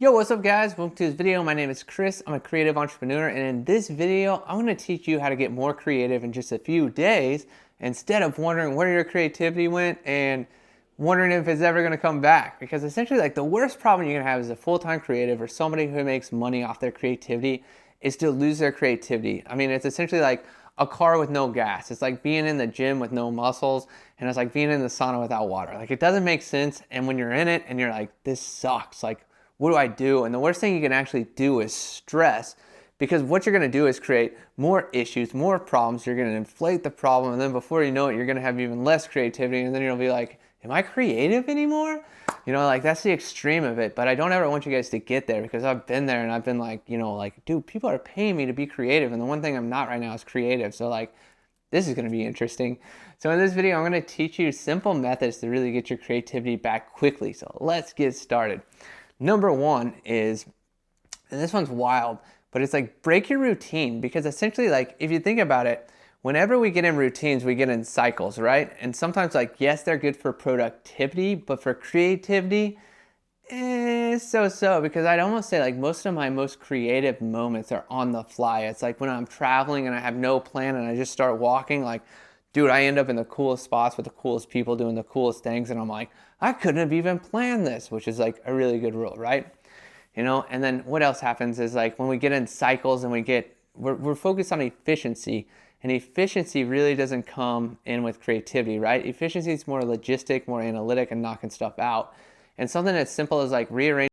Yo, what's up guys? Welcome to this video. My name is Chris. I'm a creative entrepreneur, and in this video, I'm going to teach you how to get more creative in just a few days instead of wondering where your creativity went and wondering if it's ever going to come back. Because essentially, like, the worst problem you're going to have as a full-time creative or somebody who makes money off their creativity is to lose their creativity. I mean, it's essentially like a car with no gas. It's like being in the gym with no muscles, and it's like being in the sauna without water. Like, it doesn't make sense, and when you're in it and you're like, this sucks, like, what do I do? And the worst thing you can actually do is stress, because what you're going to do is create more issues, more problems. You're going to inflate the problem, and then before you know it, you're going to have even less creativity, and then you'll be like, am I creative anymore? You know, like, that's the extreme of it. But I don't ever want you guys to get there, because I've been there and I've been like, you know, like, dude, people are paying me to be creative, and the one thing I'm not right now is creative. So like, this is going to be interesting. So in this video, I'm going to teach you simple methods to really get your creativity back quickly. So let's get started. Number one is, and this one's wild, but it's like, break your routine. Because essentially, like, if you think about it, whenever we get in routines, we get in cycles, right? And sometimes, like, yes, they're good for productivity, but for creativity, so. Because I'd almost say, like, most of my most creative moments are on the fly. It's like when I'm traveling and I have no plan and I just start walking, like, dude, I end up in the coolest spots with the coolest people doing the coolest things, and I'm like, I couldn't have even planned this, which is like a really good rule, right? You know, and then what else happens is, like, when we get in cycles and we're focused on efficiency, and efficiency really doesn't come in with creativity, right? Efficiency is more logistic, more analytic, and knocking stuff out. And something as simple as like rearranging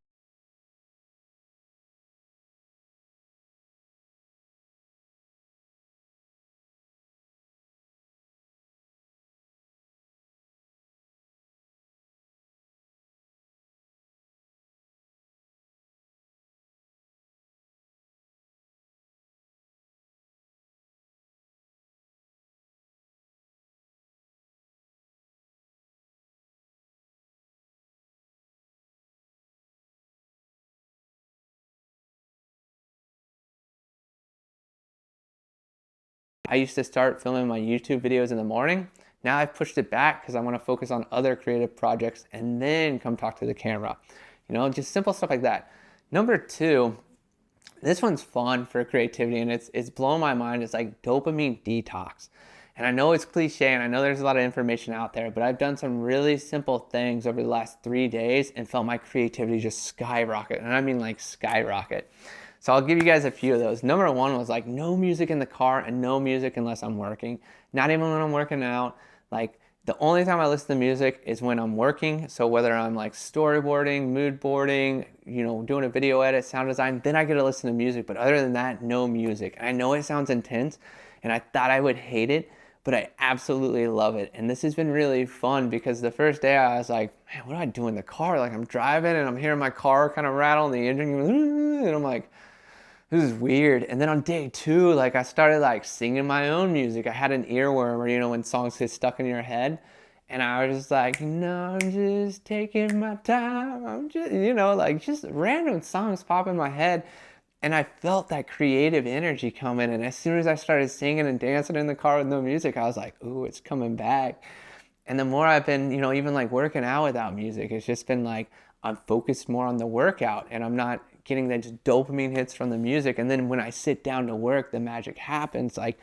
I used to start filming my YouTube videos in the morning. Now I've pushed it back because I want to focus on other creative projects and then come talk to the camera. You know, just simple stuff like that. Number two, this one's fun for creativity, and it's blowing my mind. It's like dopamine detox. And I know it's cliche, and I know there's a lot of information out there, but I've done some really simple things over the last 3 days and felt my creativity just skyrocket. And I mean, like, skyrocket. So I'll give you guys a few of those. Number one was like no music in the car and no music unless I'm working. Not even when I'm working out. Like, the only time I listen to music is when I'm working. So whether I'm like storyboarding, mood boarding, you know, doing a video edit, sound design, then I get to listen to music. But other than that, no music. And I know it sounds intense, and I thought I would hate it, but I absolutely love it. And this has been really fun, because the first day I was like, man, what do I do in the car? Like, I'm driving and I'm hearing my car kind of rattle and the engine goes, and I'm like, this is weird. And then on day two, like, I started like singing my own music. I had an earworm, or, you know, when songs get stuck in your head. And I was just like, no, I'm just taking my time. I'm just, you know, like, just random songs pop in my head. And I felt that creative energy come in. And as soon as I started singing and dancing in the car with no music, I was like, ooh, it's coming back. And the more I've been, you know, even like working out without music, it's just been like, I'm focused more on the workout, and I'm not getting the just dopamine hits from the music. And then when I sit down to work, the magic happens. Like,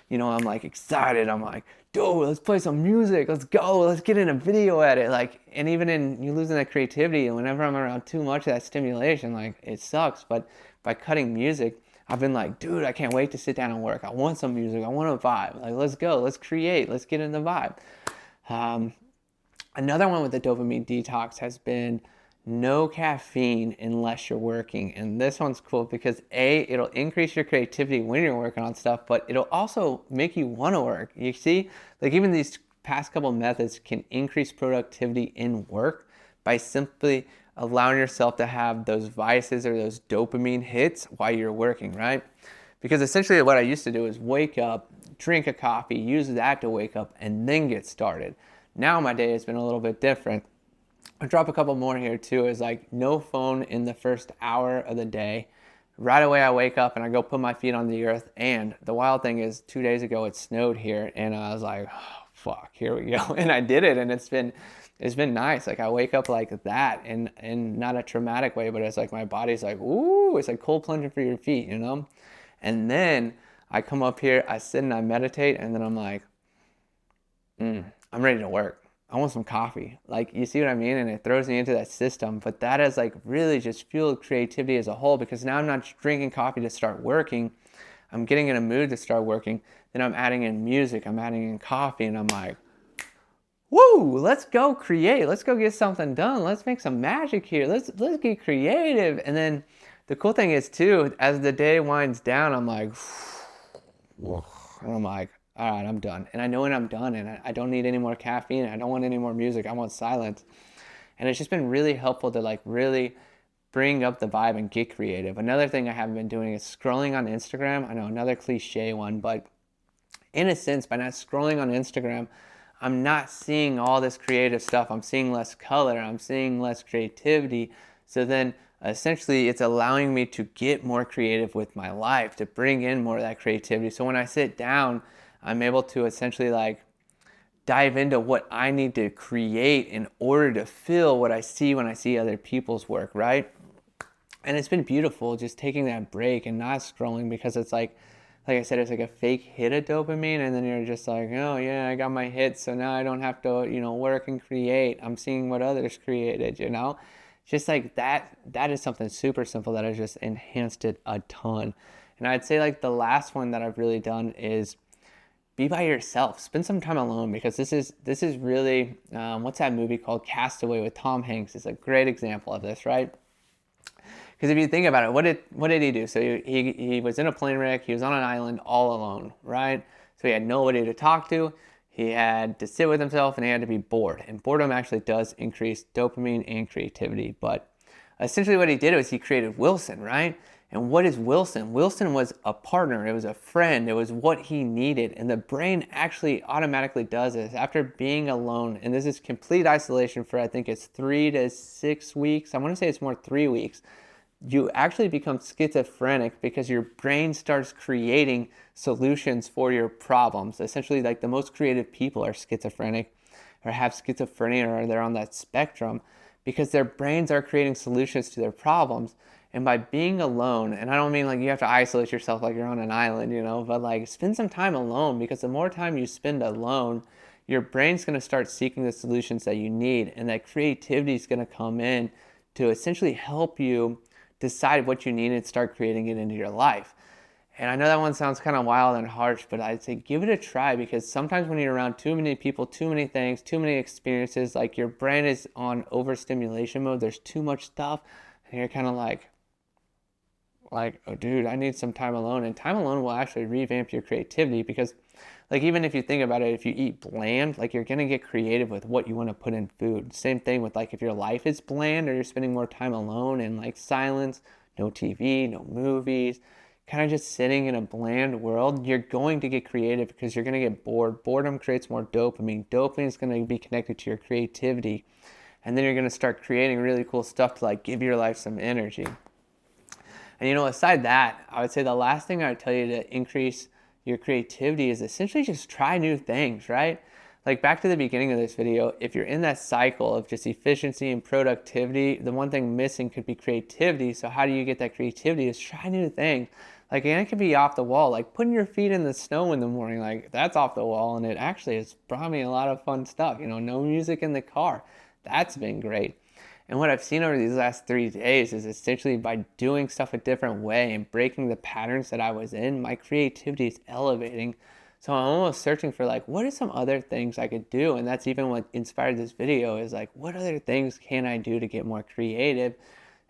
you know, I'm like excited. I'm like, dude, let's play some music. Let's go. Let's get in a video edit. Like, and even in you losing that creativity, and whenever I'm around too much of that stimulation, like, it sucks. But by cutting music, I've been like, dude, I can't wait to sit down and work. I want some music. I want a vibe. Like, let's go. Let's create. Let's get in the vibe. Another one with the dopamine detox has been no caffeine unless you're working. And this one's cool because it'll increase your creativity when you're working on stuff, but it'll also make you want to work. You see, like, even these past couple methods can increase productivity in work by simply allowing yourself to have those vices or those dopamine hits while you're working, right? Because essentially what I used to do is wake up, drink a coffee, use that to wake up, and then get started. Now my day has been a little bit different. I'll drop a couple more here too, is like no phone in the first hour of the day. Right away I wake up and I go put my feet on the earth. And the wild thing is, 2 days ago it snowed here, and I was like, oh, fuck, here we go. And I did it, and it's been nice. Like I wake up like that, and not a traumatic way, but it's like my body's like, ooh, it's like cold plunging for your feet, you know? And then I come up here, I sit and I meditate, and then I'm like, I'm ready to work. I want some coffee. Like, you see what I mean? And it throws me into that system. But that has like really just fueled creativity as a whole, because now I'm not just drinking coffee to start working. I'm getting in a mood to start working. Then I'm adding in music. I'm adding in coffee. And I'm like, woo, let's go create. Let's go get something done. Let's make some magic here. Let's get creative. And then the cool thing is too, as the day winds down, I'm like, and I'm like, all right, I'm done. And I know when I'm done, and I don't need any more caffeine. I don't want any more music. I want silence. And it's just been really helpful to like really bring up the vibe and get creative. Another thing I haven't been doing is scrolling on Instagram. I know, another cliche one, but in a sense, by not scrolling on Instagram, I'm not seeing all this creative stuff. I'm seeing less color. I'm seeing less creativity. So then essentially it's allowing me to get more creative with my life, to bring in more of that creativity. So when I sit down, I'm able to essentially like dive into what I need to create in order to feel what I see when I see other people's work, right? And it's been beautiful just taking that break and not scrolling, because it's like I said, it's like a fake hit of dopamine, and then you're just like, oh yeah, I got my hit, so now I don't have to, work and create. I'm seeing what others created, Just like that is something super simple that has just enhanced it a ton. And I'd say like the last one that I've really done is be by yourself. Spend some time alone, because this is really, what's that movie called? Castaway with Tom Hanks. It's a great example of this, right? Because if you think about it, what did he do? So he was in a plane wreck. He was on an island all alone, right? So he had nobody to talk to. He had to sit with himself, and he had to be bored. And boredom actually does increase dopamine and creativity. But essentially what he did was he created Wilson, right? And what is Wilson? Wilson was a partner. It was a friend. It was what he needed. And the brain actually automatically does this after being alone. And this is complete isolation for, I think it's 3 to 6 weeks. I want to say it's more 3 weeks. You actually become schizophrenic because your brain starts creating solutions for your problems. Essentially, like the most creative people are schizophrenic or have schizophrenia, or they're on that spectrum, because their brains are creating solutions to their problems. And by being alone, and I don't mean like you have to isolate yourself like you're on an island, but like spend some time alone, because the more time you spend alone, your brain's going to start seeking the solutions that you need, and that creativity is going to come in to essentially help you decide what you need and start creating it into your life. And I know that one sounds kind of wild and harsh, but I'd say give it a try, because sometimes when you're around too many people, too many things, too many experiences, like your brain is on overstimulation mode, there's too much stuff, and you're kind of like, oh dude, I need some time alone. And time alone will actually revamp your creativity, because like even if you think about it, if you eat bland, like you're going to get creative with what you want to put in food. Same thing with like if your life is bland, or you're spending more time alone in like silence, no TV, no movies, kind of just sitting in a bland world, you're going to get creative, because you're going to get bored. Boredom creates more dopamine. Dopamine is going to be connected to your creativity. And then you're going to start creating really cool stuff to like give your life some energy. And aside that, I would say the last thing I would tell you to increase your creativity is essentially just try new things, right? Like back to the beginning of this video, if you're in that cycle of just efficiency and productivity, the one thing missing could be creativity. So how do you get that creativity? Is try new things. Like, and it can be off the wall, like putting your feet in the snow in the morning, like that's off the wall, and it actually has brought me a lot of fun stuff. No music in the car. That's been great. And what I've seen over these last 3 days is essentially by doing stuff a different way and breaking the patterns that I was in, my creativity is elevating. So I'm almost searching for like, what are some other things I could do? And that's even what inspired this video, is like, what other things can I do to get more creative?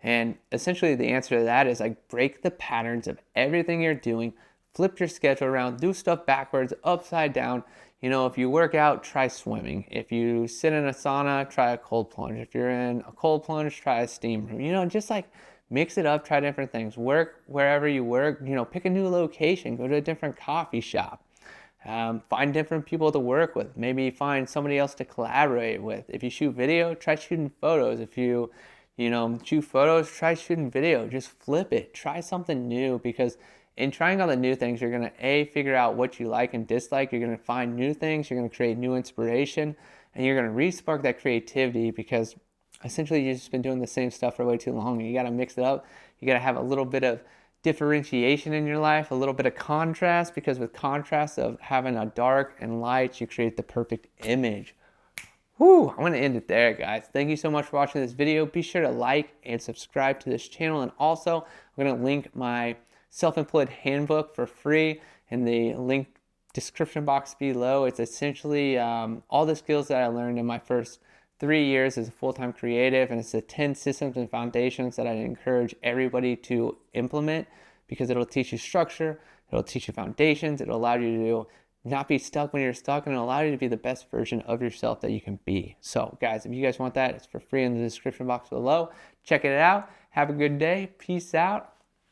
And essentially the answer to that is like, break the patterns of everything you're doing, flip your schedule around, do stuff backwards, upside down. If you work out, try swimming. If you sit in a sauna, try a cold plunge. If you're in a cold plunge, try a steam room. Just like mix it up, try different things. Work wherever you work, pick a new location, go to a different coffee shop. Find different people to work with. Maybe find somebody else to collaborate with. If you shoot video, try shooting photos. If you shoot photos, try shooting video. Just flip it. Try something new, because in trying all the new things, you're going to figure out what you like and dislike. You're going to find new things. You're going to create new inspiration, and you're going to re-spark that creativity, because essentially you've just been doing the same stuff for way too long. You got to mix it up. You got to have a little bit of differentiation in your life, a little bit of contrast, because with contrast of having a dark and light, you create the perfect image. Whew, I'm going to end it there, guys. Thank you so much for watching this video. Be sure to like and subscribe to this channel. And also, I'm going to link my self-employed handbook for free in the link description box below. It's essentially all the skills that I learned in my first 3 years as a full-time creative, and it's the 10 systems and foundations that I encourage everybody to implement, because it'll teach you structure, it'll teach you foundations, it'll allow you to not be stuck when you're stuck, and it'll allow you to be the best version of yourself that you can be. So guys, if you guys want that, it's for free in the description box below. Check it out. Have a good day. Peace out.